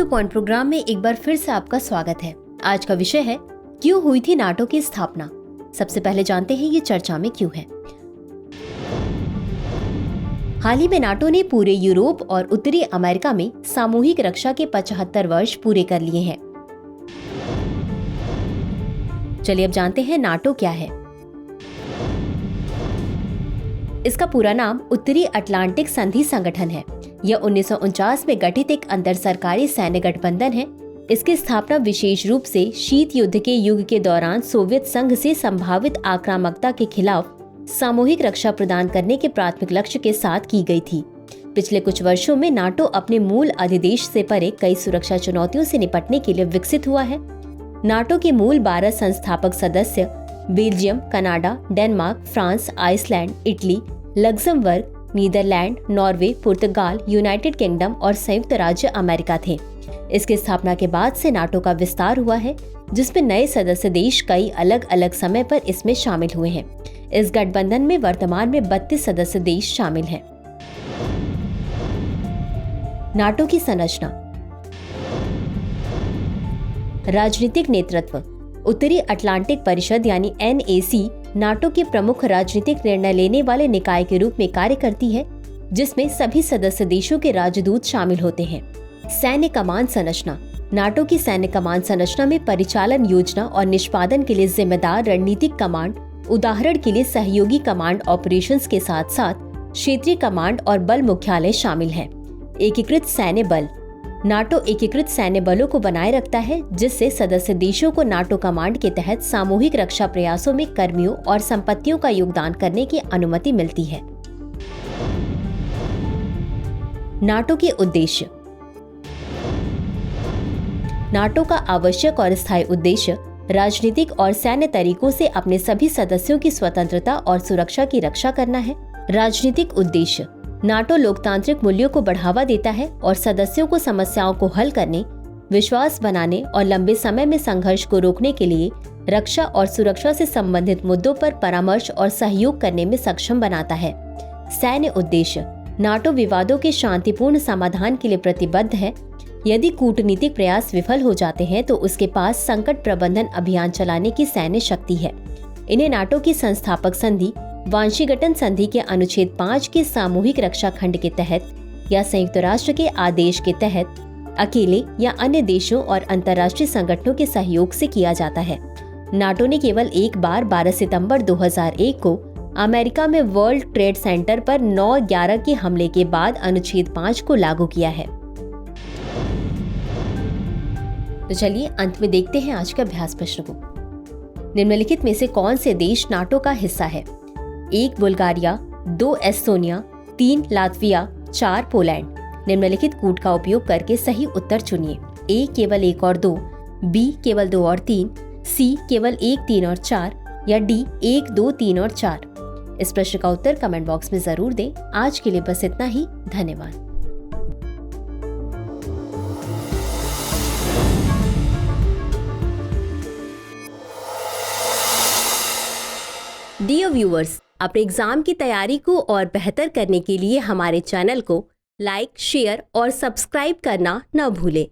The point programme में एक बार फिर से आपका स्वागत है। आज का विषय है क्यों हुई थी नाटो की स्थापना। सबसे पहले जानते हैं ये चर्चा में क्यों है। हाल ही में नाटो ने पूरे यूरोप और उत्तरी अमेरिका में सामूहिक रक्षा के 75 वर्ष पूरे कर लिए हैं। चलिए अब जानते हैं नाटो क्या है। इसका पूरा नाम उत्तरी अटलांटिक संधि संगठन है। यह 1949 में गठित एक अंतर सरकारी सैन्य गठबंधन है। इसकी स्थापना विशेष रूप से शीत युद्ध के युग के दौरान सोवियत संघ से संभावित आक्रामकता के खिलाफ सामूहिक रक्षा प्रदान करने के प्राथमिक लक्ष्य के साथ की गई थी। पिछले कुछ वर्षों में नाटो अपने मूल अधिदेश से परे कई सुरक्षा चुनौतियों से निपटने के लिए विकसित हुआ है। नाटो के मूल 12 संस्थापक सदस्य Belgium, Canada, Denmark, France, Iceland, Italy, Luxembourg, Netherlands, Norway, पुर्तगाल, यूनाइटेड किंगडम और संयुक्त राज्य अमेरिका थे। इसकी स्थापना के बाद से नाटो का विस्तार हुआ है, जिसमें नए सदस्य देश कई अलग अलग समय पर इसमें शामिल हुए हैं। इस गठबंधन में वर्तमान में 32 सदस्य देश शामिल हैं। नाटो की संरचना। राजनीतिक नेतृत्व। उत्तरी अटलांटिक परिषद यानी NAC नाटो के प्रमुख राजनीतिक निर्णय लेने वाले निकाय के रूप में कार्य करती है, जिसमें सभी सदस्य देशों के राजदूत शामिल होते हैं। सैन्य कमान संरचना। नाटो की सैन्य कमान संरचना में परिचालन योजना और निष्पादन के लिए जिम्मेदार रणनीतिक कमांड, उदाहरण के लिए सहयोगी कमांड ऑपरेशंस के साथ साथ क्षेत्रीय कमांड और बल मुख्यालय शामिल हैं। एकीकृत सैन्य बल। नाटो एकीकृत सैन्य बलों को बनाए रखता है, जिससे सदस्य देशों को नाटो कमांड के तहत सामूहिक रक्षा प्रयासों में कर्मियों और संपत्तियों का योगदान करने की अनुमति मिलती है। नाटो के उद्देश्य। नाटो का आवश्यक और स्थायी उद्देश्य राजनीतिक और सैन्य तरीकों से अपने सभी सदस्यों की स्वतंत्रता और सुरक्षा की रक्षा करना है। राजनीतिक उद्देश्य। नाटो लोकतांत्रिक मूल्यों को बढ़ावा देता है और सदस्यों को समस्याओं को हल करने, विश्वास बनाने और लंबे समय में संघर्ष को रोकने के लिए रक्षा और सुरक्षा से संबंधित मुद्दों पर परामर्श और सहयोग करने में सक्षम बनाता है। सैन्य उद्देश्य। नाटो विवादों के शांतिपूर्ण समाधान के लिए प्रतिबद्ध है। यदि कूटनीतिक प्रयास विफल हो जाते हैं तो उसके पास संकट प्रबंधन अभियान चलाने की सैन्य शक्ति है। इन्हें नाटो की संस्थापक संधि वांशीगटन संधि के अनुच्छेद 5 के सामूहिक रक्षा खंड के तहत या संयुक्त राष्ट्र के आदेश के तहत अकेले या अन्य देशों और अंतर्राष्ट्रीय संगठनों के सहयोग से किया जाता है। नाटो ने केवल एक बार 12 सितंबर 2001 को अमेरिका में वर्ल्ड ट्रेड सेंटर पर 9/11 के हमले के बाद अनुच्छेद 5 को लागू किया है। तो चलिए अंत में देखते हैं आज के अभ्यास प्रश्न को। निम्नलिखित में से कौन से देश नाटो का हिस्सा है? 1 बुल्गारिया, 2 एस्टोनिया, 3 लात्विया, 4 पोलैंड। निम्नलिखित कूट का उपयोग करके सही उत्तर चुनिए। A केवल 1 और 2, B केवल 2 और 3, C केवल 1, 3 और 4 या D 1, 2, 3 और 4। इस प्रश्न का उत्तर कमेंट बॉक्स में जरूर दें। आज के लिए बस इतना ही। धन्यवाद। डियर व्यूअर्स, अपने एग्जाम की तैयारी को और बेहतर करने के लिए हमारे चैनल को लाइक, शेयर और सब्सक्राइब करना न भूलें।